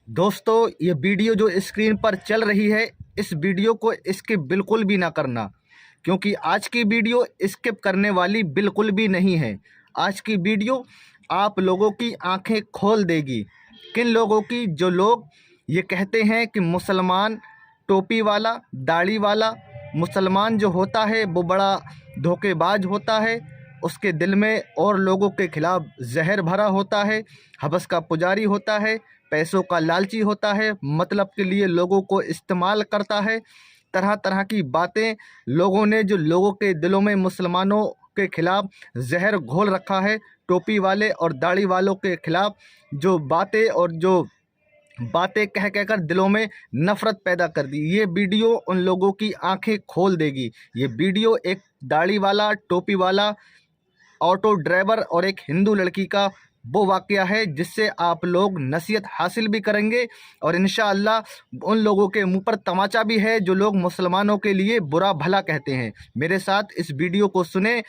दोस्तों, ये वीडियो जो स्क्रीन पर चल रही है, इस वीडियो को स्किप बिल्कुल भी ना करना, क्योंकि आज की वीडियो स्किप करने वाली बिल्कुल भी नहीं है। आज की वीडियो आप लोगों की आंखें खोल देगी। किन लोगों की? जो लोग ये कहते हैं कि मुसलमान टोपी वाला, दाढ़ी वाला मुसलमान जो होता है वो बड़ा धोखेबाज होता है, उसके दिल में और लोगों के खिलाफ जहर भरा होता है, हवस का पुजारी होता है, पैसों का लालची होता है, मतलब के लिए लोगों को इस्तेमाल करता है। तरह तरह की बातें लोगों ने, जो लोगों के दिलों में मुसलमानों के खिलाफ जहर घोल रखा है, टोपी वाले और दाढ़ी वालों के खिलाफ जो बातें कह कहकर दिलों में नफ़रत पैदा कर दी। ये वीडियो उन लोगों की आंखें खोल देगी। ये वीडियो एक दाढ़ी वाला, टोपी वाला ऑटो ड्राइवर और एक हिंदू लड़की का वो वाक़या है, जिससे आप लोग नसीहत हासिल भी करेंगे और इंशाअल्लाह उन लोगों के मुंह पर तमाचा भी है जो लोग मुसलमानों के लिए बुरा भला कहते हैं। मेरे साथ इस वीडियो को सुने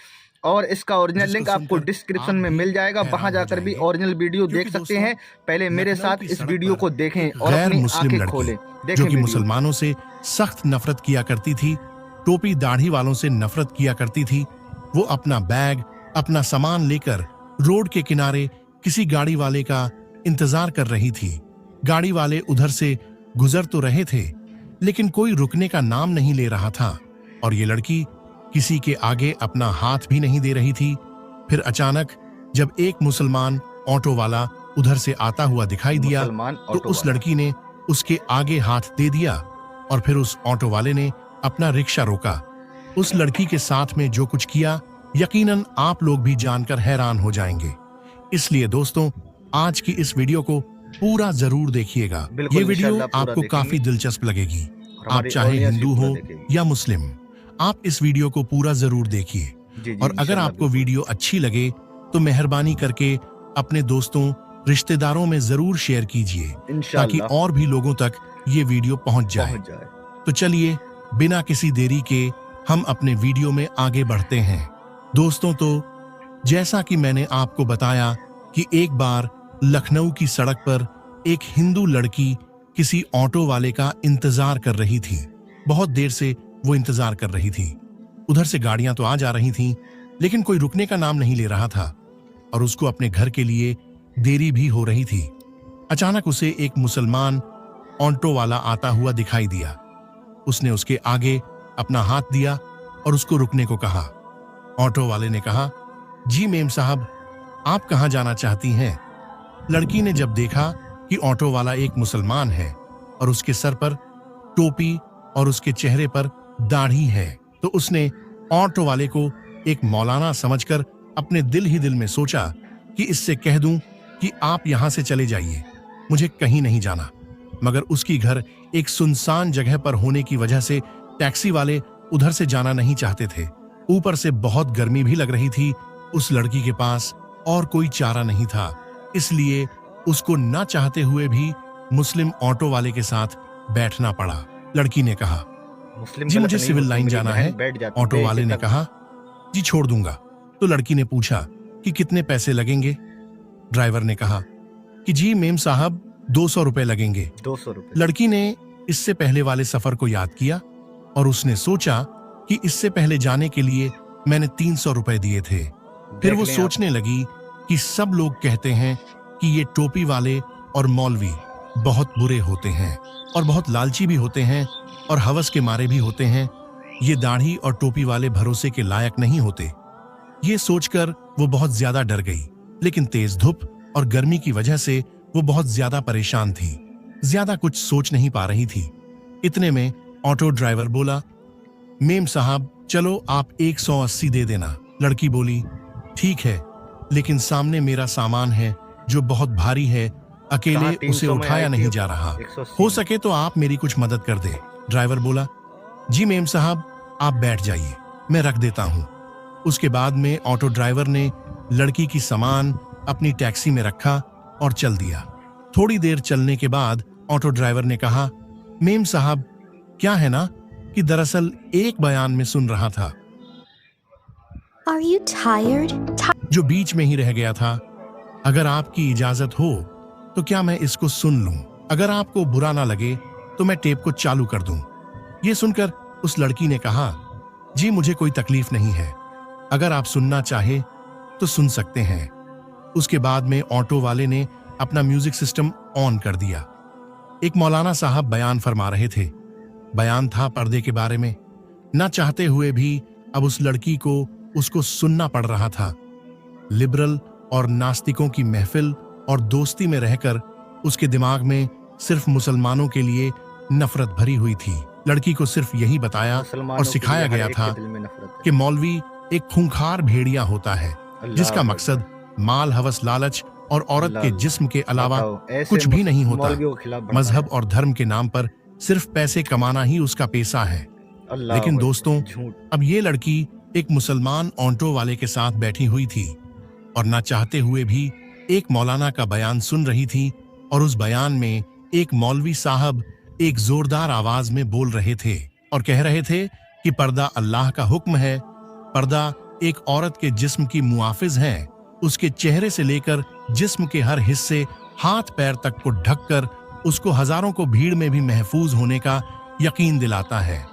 और इसका ओरिजिनल लिंक आपको डिस्क्रिप्शन में मिल जाएगा, वहां जाकर भी ओरिजिनल वीडियो देख सकते हैं। पहले मेरे साथ इस वीडियो को देखें और अपनी आंखें खोलें। जो कि मुसलमानों से सख्त नफरत किया करती थी, टोपी दाढ़ी वालों से नफरत किया करती थी। वो अपना बैग, अपना सामान लेकर रोड के किनारे किसी गाड़ी वाले का इंतजार कर रही थी। गाड़ी वाले उधर से गुजर तो रहे थे, लेकिन कोई रुकने का नाम नहीं ले रहा था और ये लड़की किसी के आगे अपना हाथ भी नहीं दे रही थी। फिर अचानक जब एक मुसलमान ऑटो वाला उधर से आता हुआ दिखाई दिया तो उस लड़की ने उसके आगे हाथ दे दिया और फिर उस ऑटो वाले ने अपना रिक्शा रोका। उस लड़की के साथ में जो कुछ किया, यकीनन आप लोग भी जानकर हैरान हो जाएंगे। इसलिए दोस्तों, आज की इस वीडियो को पूरा जरूर देखिएगा। ये वीडियो आपको काफी दिलचस्प लगेगी। आप चाहे हिंदू हो या मुस्लिम, आप इस वीडियो को पूरा जरूर देखिए। और अगर आपको वीडियो अच्छी लगे तो मेहरबानी करके अपने दोस्तों, रिश्तेदारों में जरूर शेयर कीजिए, ताकि और भी लोगों तक ये वीडियो पहुंच जाए। तो चलिए, बिना किसी देरी के हम अपने वीडियो में आगे बढ़ते हैं। दोस्तों, तो जैसा कि मैंने आपको बताया कि एक बार लखनऊ की सड़क पर एक हिंदू लड़की किसी ऑटो वाले का इंतजार कर रही थी। बहुत देर से वो इंतजार कर रही थी। उधर से गाड़ियां तो आ जा रही थीं, लेकिन कोई रुकने का नाम नहीं ले रहा था और उसको अपने घर के लिए देरी भी हो रही थी। अचानक उसे एक मुसलमान ऑटो वाला आता हुआ दिखाई दिया। उसने उसके आगे अपना हाथ दिया और उसको रुकने को कहा। ऑटो वाले ने कहा, जी मेम साहब, आप कहां जाना चाहती हैं? लड़की ने जब देखा कि ऑटो वाला एक मुसलमान है और उसके सर पर टोपी और उसके चेहरे पर दाढ़ी है, तो उसने ऑटो वाले को एक मौलाना समझकर अपने दिल ही दिल में सोचा कि इससे कह दूं कि आप यहां से चले जाइए, मुझे कहीं नहीं जाना। मगर उसकी घर एक सुनसान जगह पर होने की वजह से टैक्सी वाले उधर से जाना नहीं चाहते थे। ऊपर से बहुत गर्मी भी लग रही थी। उस लड़की के पास और कोई चारा नहीं था, इसलिए उसको ना चाहते हुए भी मुस्लिम ऑटो वाले के साथ बैठना पड़ा। लड़की ने कहा, जी मुझे सिविल लाइन जाना है। ऑटो वाले ने कहा, जी छोड़ दूंगा। तो लड़की ने पूछा कि कितने पैसे लगेंगे? ड्राइवर ने कहा कि जी मेम साहब 200 रुपए लगेंगे। 200 रुपए। लड़की ने इससे पहले वाले सफर को याद किया और उसने सोचा कि इससे पहले जाने के लिए मैंने 300 रुपए दिए थे। फिर वो सोचने लगी कि सब लोग कहते हैं कि ये टोपी वाले और मौलवी बहुत बुरे होते हैं और बहुत लालची भी होते हैं और हवस के मारे भी होते हैं। ये दाढ़ी और टोपी वाले भरोसे के लायक नहीं होते। ये सोचकर वो बहुत ज्यादा डर गई, लेकिन तेज धूप और गर्मी की वजह से वो बहुत ज्यादा परेशान थी, ज्यादा कुछ सोच नहीं पा रही थी। इतने में ऑटो ड्राइवर बोला, मेम साहब चलो आप 180 दे देना। लड़की बोली, ठीक है, लेकिन सामने मेरा सामान है जो बहुत भारी है, अकेले उसे उठाया नहीं जा रहा, हो सके तो आप मेरी कुछ मदद कर दे। ड्राइवर बोला, जी मेम साहब आप बैठ जाइए, मैं रख देता हूँ। उसके बाद में ऑटो ड्राइवर ने लड़की की सामान अपनी टैक्सी में रखा और चल दिया। थोड़ी देर चलने के बाद ऑटो ड्राइवर ने कहा, मेम साहब क्या है ना कि दरअसल एक बयान में सुन रहा था Are you tired? जो बीच में ही रह गया था। अगर आपकी इजाजत हो तो क्या मैं इसको सुन लूं? अगर आपको बुरा ना लगे तो मैं टेप को चालू कर दूं। ये सुनकर उस लड़की ने कहा, जी मुझे कोई तकलीफ नहीं है, अगर आप सुनना चाहे तो सुन सकते हैं। उसके बाद में ऑटो वाले ने अपना म्यूजिक सिस्टम ऑन कर दिया। एक मौलाना साहब बयान फरमा रहे थे। बयान था पर्दे के बारे में। ना चाहते हुए भी अब उस लड़की को उसको सुनना पड़ रहा था। लिबरल और नास्तिकों की महफिल और दोस्ती में रहकर उसके दिमाग में सिर्फ मुसलमानों के लिए नफरत भरी हुई थी। लड़की को सिर्फ यही बताया और सिखाया गया था कि मौलवी एक खूंखार भेड़िया होता है जिसका मकसद माल, हवस, लालच और औरत के जिस्म के अलावा कुछ भी नहीं होता। मजहब और धर्म के नाम पर सिर्फ पैसे कमाना ही उसका पेशा है। लेकिन दोस्तों, अब ये लड़की एक मुसलमान ऑटो वाले के साथ बैठी हुई थी और ना चाहते हुए भी एक मौलाना का बयान सुन रही थी। और उस बयान में एक मौलवी साहब एक जोरदार आवाज में बोल रहे थे और कह रहे थे कि पर्दा अल्लाह का हुक्म है। पर्दा एक औरत के जिस्म की मुआफिज है। उसके चेहरे से लेकर जिस्म के हर हिस्से, हाथ पैर तक को ढककर उसको हजारों को भीड़ में भी महफूज होने का यकीन दिलाता है।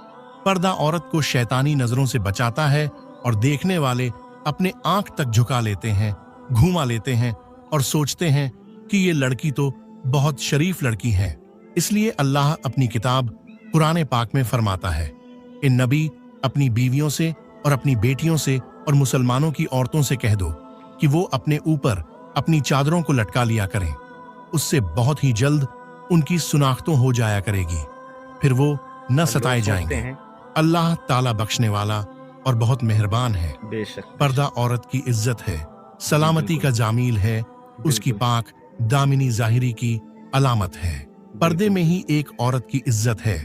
पर्दा औरत को शैतानी नजरों से बचाता है और देखने वाले अपने आंख तक झुका लेते हैं, घुमा लेते हैं और सोचते हैं कि ये लड़की तो बहुत शरीफ लड़की है। इसलिए अल्लाह अपनी किताब कुरान पाक में फरमाता है, इन नबी अपनी बीवियों से और अपनी बेटियों से और मुसलमानों की औरतों से कह दो कि वो अपने ऊपर अपनी चादरों को लटका लिया करें। उससे बहुत ही जल्द उनकी सुनाख्तों हो जाया करेगी, फिर वो न सताए जाएंगे। अल्लाह ताला बख्शने वाला और बहुत मेहरबान है। पर्दा औरत की इज्जत है, सलामती का जामील है, उसकी पाक दामिनी जाहिरी की अलामत है। पर्दे में ही एक औरत की इज्जत है,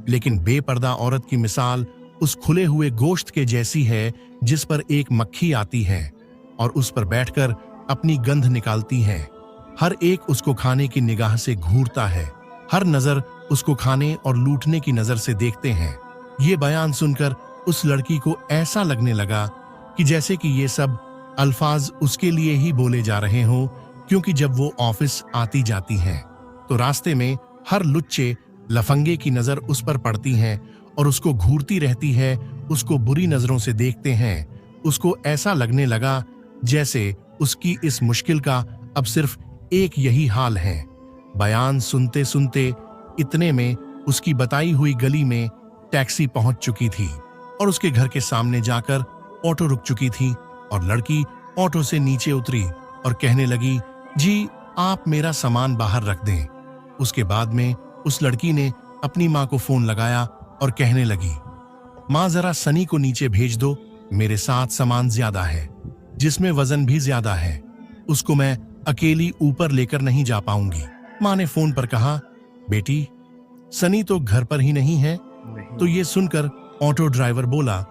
लेकिन बेपर्दा औरत की मिसाल उस खुले हुए गोश्त के जैसी है जिस पर एक मक्खी आती है और उस पर बैठकर अपनी गंध निकालती है। हर एक उसको खाने की निगाह से घूरता है, हर नजर उसको खाने और लूटने की नजर से देखते हैं। ये बयान सुनकर उस लड़की को ऐसा लगने लगा कि जैसे कि ये सब अल्फाज उसके लिए ही बोले जा रहे हों, क्योंकि जब वो ऑफिस आती जाती है तो रास्ते में हर लुच्चे लफंगे की नजर उस पर पड़ती है और उसको घूरती रहती है, उसको बुरी नजरों से देखते हैं। उसको ऐसा लगने लगा जैसे उसकी इस मुश्किल का अब सिर्फ एक यही हाल है। बयान सुनते सुनते इतने में उसकी बताई हुई गली में टैक्सी पहुंच चुकी थी और उसके घर के सामने जाकर ऑटो रुक चुकी थी और लड़की ऑटो से नीचे उतरी और कहने लगी, जी आप मेरा सामान बाहर रख दें। उसके बाद में उस लड़की ने अपनी माँ को फोन लगाया और कहने लगी, माँ जरा सनी को नीचे भेज दो, मेरे साथ सामान ज्यादा है जिसमें वजन भी ज्यादा है, उसको मैं अकेली ऊपर लेकर नहीं जा पाऊंगी। माँ ने फोन पर कहा, बेटी सनी तो घर पर ही नहीं है। तो ये सुनकर ऑटो ड्राइवर बोला,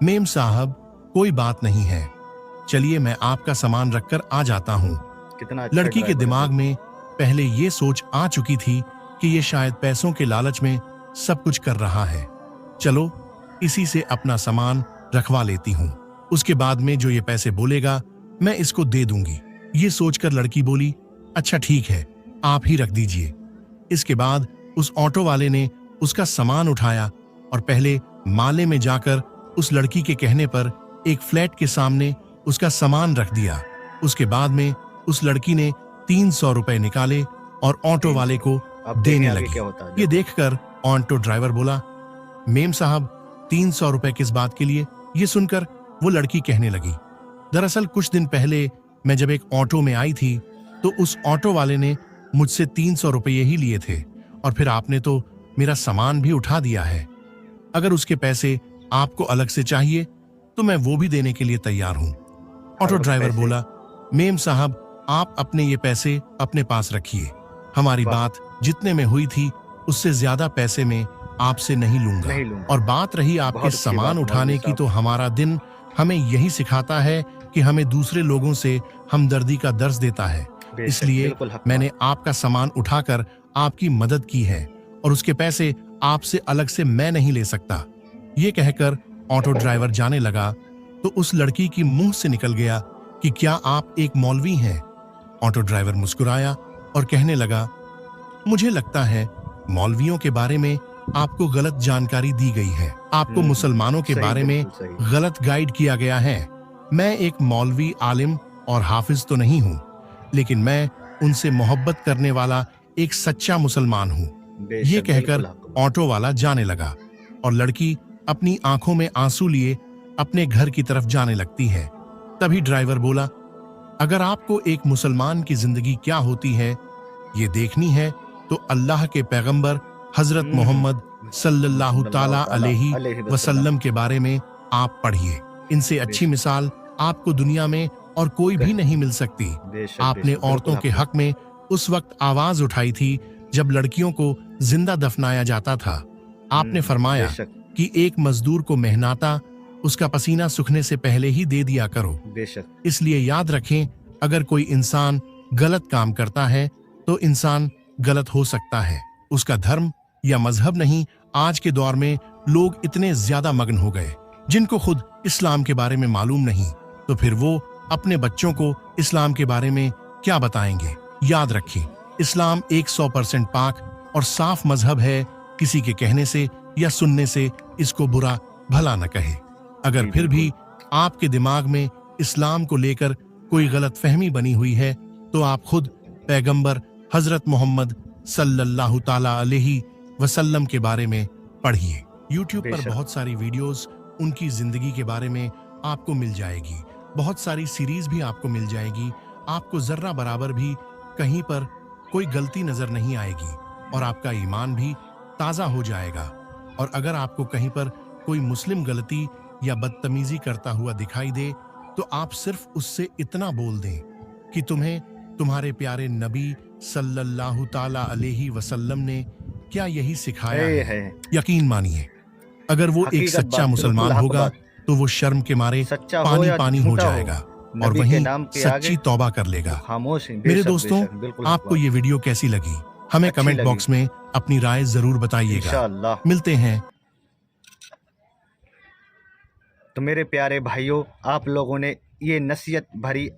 मेम साहब कोई बात नहीं है, चलिए मैं आपका सामान रखकर आ जाता हूँ। लड़की के दिमाग में पहले ये सोच आ चुकी थी कि ये शायद पैसों के लालच में सब कुछ कर रहा है, चलो इसी से अपना सामान रखवा लेती हूँ, उसके बाद में जो ये पैसे बोलेगा मैं इसको दे दूंगी। ये सोचकर लड़की बोली, अच्छा ठीक है आप ही रख दीजिए। इसके बाद उस ऑटो वाले ने उसका सामान उठाया और पहले माले में जाकर उस लड़की के कहने पर एक फ्लैट के सामने उसका सामान रख दिया। उसके बाद में उस लड़की ने 300 रुपए निकाले और ऑटो वाले को देने लगी। ये देखकर ऑटो ड्राइवर बोला, मेम साहब 300 रुपए किस बात के लिए? ये सुनकर वो लड़की कहने लगी, दरअसल कुछ दिन पहले मैं जब एक ऑटो में आई थी तो उस ऑटो वाले ने मुझसे 300 रुपये ही लिए थे और फिर आपने तो मेरा सामान भी उठा दिया है। अगर उसके पैसे आपको अलग से चाहिए तो मैं वो भी देने के लिए तैयार हूँ। ऑटो ड्राइवर बोला, मेम साहब आप अपने ये पैसे अपने पास रखिए, हमारी बात जितने में हुई थी उससे ज्यादा पैसे में आपसे नहीं लूंगा। और बात रही आपके सामान उठाने की, तो हमारा दिन हमें यही सिखाता है कि हमें दूसरे लोगों से हमदर्दी का दर्स देता है, इसलिए मैंने आपका सामान उठाकर आपकी मदद की है और उसके पैसे आपसे अलग से मैं नहीं ले सकता। ये कहकर ऑटो ड्राइवर जाने लगा तो उस लड़की की मुंह से निकल गया कि क्या आप एक मौलवी हैं? ऑटो ड्राइवर मुस्कुराया और कहने लगा, मुझे लगता है मौलवियों के बारे में आपको गलत जानकारी दी गई है। आपको मुसलमानों के सही, बारे में बिल्कुल सही। गलत गाइड किया गया है। मैं एक मौलवी, आलिम और हाफिज तो नहीं हूँ, लेकिन मैं उनसे मोहब्बत करने वाला एक सच्चा मुसलमान हूँ। बेशक, ये कहकर बिल्कुल हक। ऑटो वाला जाने लगा और लड़की अपनी आंखों में आंसू लिए अपने घर की तरफ जाने लगती है। तभी ड्राइवर बोला, अगर आपको एक मुसलमान की जिंदगी क्या होती है ये देखनी है तो अल्लाह के पैगंबर हजरत मोहम्मद सल्लल्लाहु ताला अलैहि वसल्लम के बारे में आप पढ़िए। इनसे अच्छी बेशक। मिसाल आपको दुनिया में और कोई भी नहीं मिल सकती। बेशक, आपने बेशक, औरतों बिल्कुल के हक। हक में उस वक्त आवाज उठाई थी जब लड़कियों को जिंदा दफनाया जाता था। आपने फरमाया बेशक, कि एक मजदूर को मेहनता उसका पसीना सूखने से पहले ही दे दिया करो। बेशक, इसलिए याद रखें, अगर कोई इंसान गलत काम करता है तो इंसान गलत हो सकता है, उसका धर्म या मजहब नहीं। आज के दौर में लोग इतने ज्यादा मग्न हो गए जिनको खुद इस्लाम के बारे में मालूम नहीं, तो फिर वो अपने बच्चों को इस्लाम के बारे में क्या बताएंगे। याद रखें, इस्लाम 100% पाक और साफ मजहब है। किसी के कहने से या सुनने से इसको बुरा भला न कहे। अगर जी, फिर भी आपके दिमाग में इस्लाम को लेकर कोई गलत फहमी बनी हुई है तो आप खुद पैगंबर हजरत मोहम्मद सल्लल्लाहु ताला अलैहि वसल्लम के बारे में पढ़िए। यूट्यूब पर बेशक। बहुत सारी वीडियोस उनकी जिंदगी के बारे में आपको मिल जाएगी। बहुत सारी सीरीज भी आपको मिल जाएगी। आपको जर्रा बराबर भी कहीं पर कोई गलती नजर नहीं आएगी और आपका ईमान भी ताजा हो जाएगा। और अगर आपको कहीं पर कोई मुस्लिम गलती या बदतमीजी करता हुआ दिखाई दे तो आप सिर्फ उससे इतना बोल दें कि तुम्हें तुम्हारे प्यारे नबी सल्लल्लाहु ताला अलैहि वसल्लम ने क्या यही सिखाया है। यकीन मानिए, अगर वो एक हकीकत सच्चा बात, मुसलमान बिल्कुल हक होगा बात। तो वो शर्म के मारे सच्चा हो पानी या पानी हो झूठा हो, जाएगा और नबी के वहीं नाम के सच्ची आगे तौबा कर लेगा। खामोश हैं। मेरे बेशक, दोस्तों, बेशक, बिल्कुल हक आपको बात। ये वीडियो कैसी लगी हमें अच्छी कमेंट लगी। बॉक्स में अपनी राय जरूर बताइएगा। इंशाअल्लाह। मिलते हैं। तो मेरे प्यारे भाइयों, आप लोगों ने ये नसीहत भरी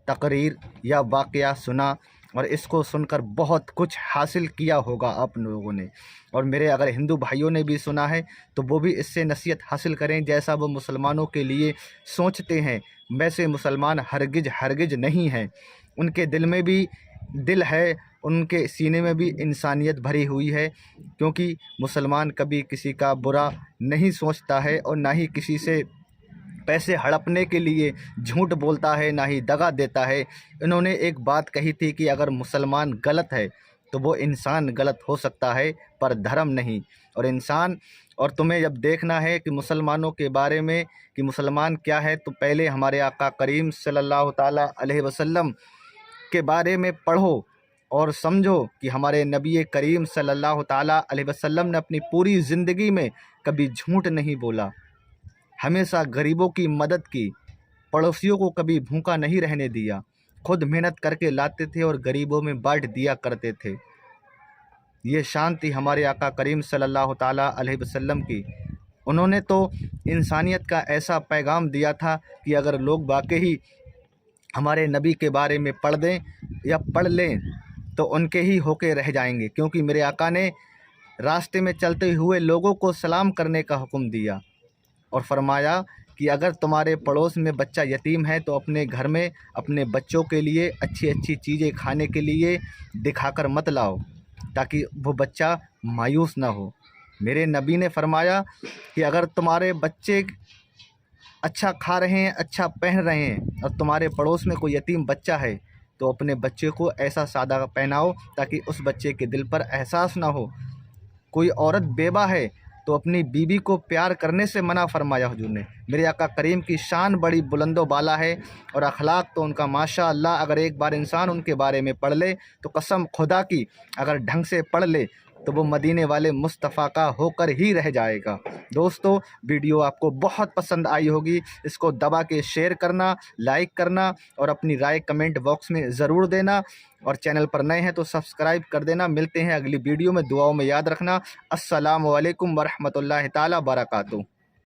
तकरीर या वाक़या सुना और इसको सुनकर बहुत कुछ हासिल किया होगा आप लोगों ने। और मेरे अगर हिंदू भाइयों ने भी सुना है तो वो भी इससे नसीहत हासिल करें जैसा वो मुसलमानों के लिए सोचते हैं। वैसे मुसलमान हरगिज नहीं हैं। उनके दिल में भी दिल है, उनके सीने में भी इंसानियत भरी हुई है, क्योंकि मुसलमान कभी किसी का बुरा नहीं सोचता है और ना ही किसी से पैसे हड़पने के लिए झूठ बोलता है, ना ही दगा देता है। इन्होंने एक बात कही थी कि अगर मुसलमान गलत है तो वो इंसान गलत हो सकता है पर धर्म नहीं। और इंसान और तुम्हें जब देखना है कि मुसलमानों के बारे में कि मुसलमान क्या है, तो पहले हमारे आका करीम सल्लल्लाहु ताला अलैहि वसल्लम के बारे में पढ़ो और समझो कि हमारे नबी करीम सल्लल्लाहु ताला अलैहि वसल्लम ने अपनी पूरी ज़िंदगी में कभी झूठ नहीं बोला, हमेशा गरीबों की मदद की, पड़ोसियों को कभी भूखा नहीं रहने दिया, खुद मेहनत करके लाते थे और गरीबों में बांट दिया करते थे। ये शान थी हमारे आका करीम सल्लल्लाहु ताला अलैहि वसल्लम की। उन्होंने तो इंसानियत का ऐसा पैगाम दिया था कि अगर लोग वाकई हमारे नबी के बारे में पढ़ दें या पढ़ लें तो उनके ही होके रह जाएंगे, क्योंकि मेरे आका ने रास्ते में चलते हुए लोगों को सलाम करने का हुक्म दिया और फरमाया कि अगर तुम्हारे पड़ोस में बच्चा यतीम है तो अपने घर में अपने बच्चों के लिए अच्छी अच्छी चीज़ें खाने के लिए दिखाकर मत लाओ ताकि वो बच्चा मायूस ना हो। मेरे नबी ने फरमाया कि अगर तुम्हारे बच्चे अच्छा खा रहे हैं, अच्छा पहन रहे हैं और तुम्हारे पड़ोस में कोई यतीम बच्चा है तो अपने बच्चे को ऐसा सादा पहनाओ ताकि उस बच्चे के दिल पर एहसास ना हो। कोई औरत बेवा है तो अपनी बीवी को प्यार करने से मना फरमाया हुजूर ने। मेरे आका करीम की शान बड़ी बुलंदो बाला है और अखलाक तो उनका माशाअल्लाह। अगर एक बार इंसान उनके बारे में पढ़ ले तो कसम खुदा की अगर ढंग से पढ़ ले तो वो मदीने वाले मुस्तफ़ा का होकर ही रह जाएगा। दोस्तों, वीडियो आपको बहुत पसंद आई होगी। इसको दबा के शेयर करना, लाइक करना और अपनी राय कमेंट बॉक्स में ज़रूर देना। और चैनल पर नए हैं तो सब्सक्राइब कर देना। मिलते हैं अगली वीडियो में, दुआओं में याद रखना। अस्सलामु अलैकुम वरहमतुल्लाहि ताला बरकातुहू।